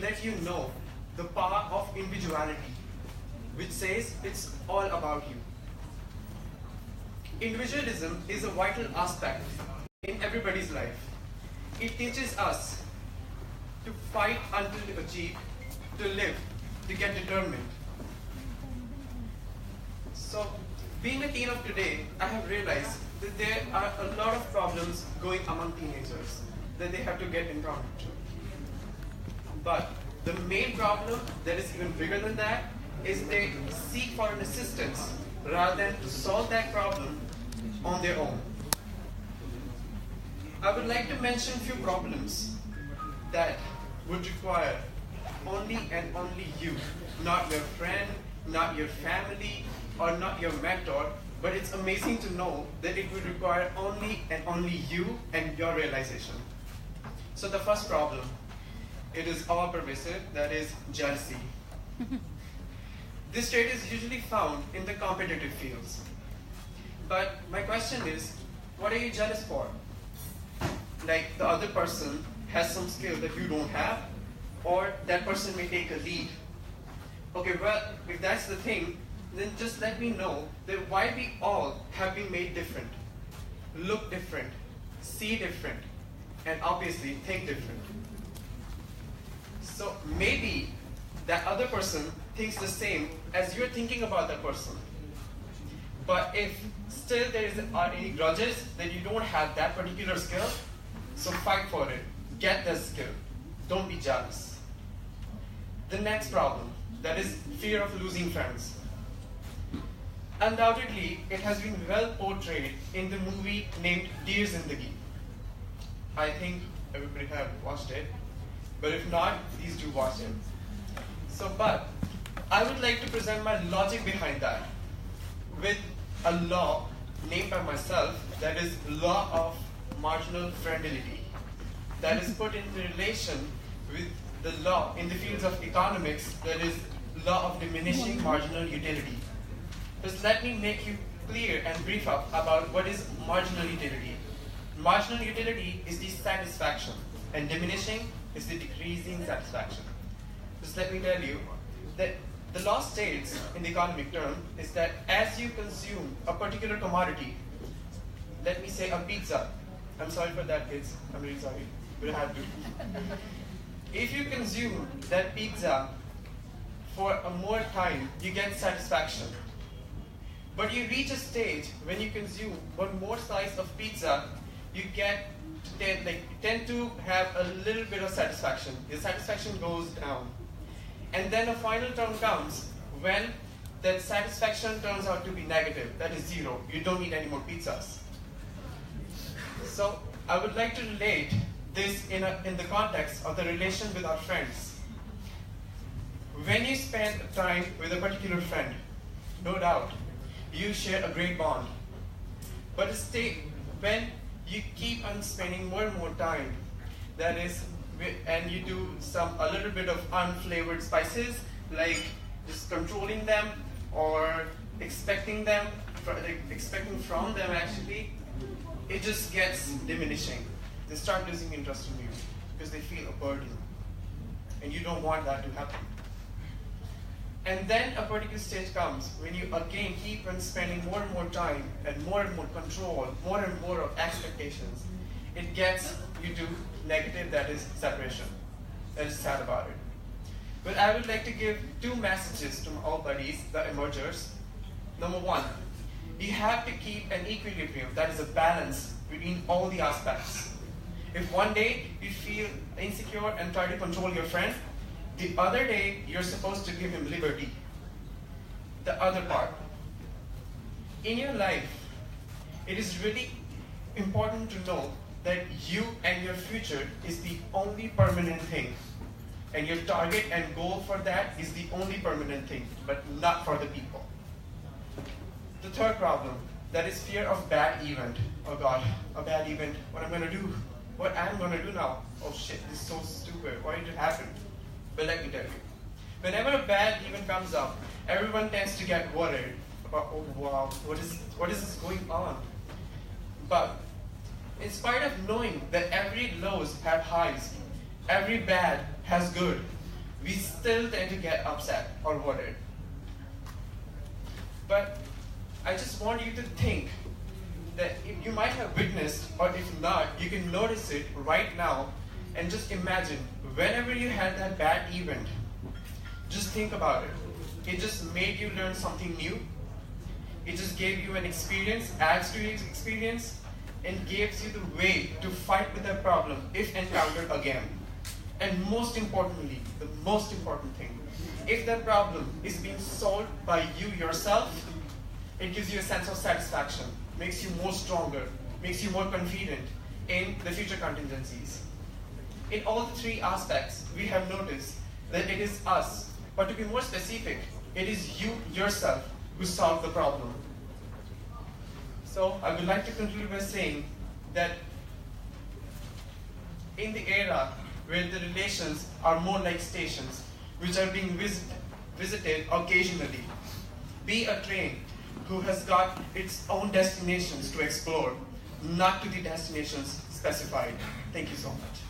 let you know the power of individuality, which says it's all about you. Individualism is a vital aspect in everybody's life. It teaches us to fight until we achieve, to live, to get determined. So, being a teen of today, I have realized that there are a lot of problems going among teenagers that they have to get encountered to. But the main problem that is even bigger than that is they seek for an assistance rather than to solve that problem on their own. I would like to mention a few problems that would require only and only you, not your friend, not your family, or not your mentor, but it's amazing to know that it would require only and only you and your realization. So the first problem, it is all pervasive, that is jealousy. This trait is usually found in the competitive fields. But my question is, what are you jealous for? Like the other person has some skill that you don't have, or that person may take a lead. Okay, well, if that's the thing, then just let me know that why we all have been made different, look different, see different, and obviously think different. So maybe that other person thinks the same as you're thinking about that person. But if still there are any grudges that you don't have that particular skill, so fight for it. Get that skill. Don't be jealous. The next problem, that is fear of losing friends. Undoubtedly, it has been well portrayed in the movie named Dear Zindagi. I think everybody have watched it, but if not, please do watch it. But I would like to present my logic behind that with a law named by myself, that is law of marginal friendly, that is put into relation with the law in the fields of economics, that is law of diminishing marginal utility. Just let me make you clear and brief up about what is marginal utility. Marginal utility is the satisfaction, and diminishing is the decreasing satisfaction. Just let me tell you that the law states in the economic term is that as you consume a particular commodity, let me say a pizza. I'm sorry for that, kids. I'm really sorry, but I have to. If you consume that pizza for a more time, you get satisfaction. But you reach a stage when you consume one more slice of pizza, you tend to have a little bit of satisfaction. Your satisfaction goes down. And then a final term comes when that satisfaction turns out to be negative, that is zero. You don't need any more pizzas. So I would like to relate this in the context of the relation with our friends. When you spend time with a particular friend, no doubt, you share a great bond. But when you keep on spending more and more time, that is, and you do a little bit of unflavored spices, like just controlling them or expecting from them actually, it just gets diminishing. They start losing interest in you because they feel a burden. And you don't want that to happen. And then a particular stage comes when you again keep on spending more and more time and more control, more and more of expectations. It gets you to negative, that is separation. That is sad about it. But I would like to give two messages to all buddies, the emergers. Number one, you have to keep an equilibrium, that is a balance between all the aspects. If one day you feel insecure and try to control your friend, the other day you're supposed to give him liberty. The other part. In your life, it is really important to know that you and your future is the only permanent thing. And your target and goal for that is the only permanent thing, but not for the people. The third problem, that is fear of bad event. Oh God, a bad event, what I'm gonna do? What I'm gonna do now? Oh shit, this is so stupid, why did it happen? But let me tell you, whenever a bad event comes up, everyone tends to get worried about, oh wow, what is this going on? But in spite of knowing that every lows have highs, every bad has good, we still tend to get upset or worried. But I just want you to think that if you might have witnessed, or if not, you can notice it right now, and just imagine whenever you had that bad event, just think about it. It just made you learn something new. It just gave you an experience, adds to your experience, and gives you the way to fight with that problem if encountered again. And most importantly, the most important thing, if that problem is being solved by you yourself, it gives you a sense of satisfaction, makes you more stronger, makes you more confident in the future contingencies. In all the three aspects, we have noticed that it is us, but to be more specific, it is you yourself who solve the problem. So I would like to conclude by saying that in the era where the relations are more like stations, which are being visited occasionally, be a train who has got its own destinations to explore, not to the destinations specified. Thank you so much.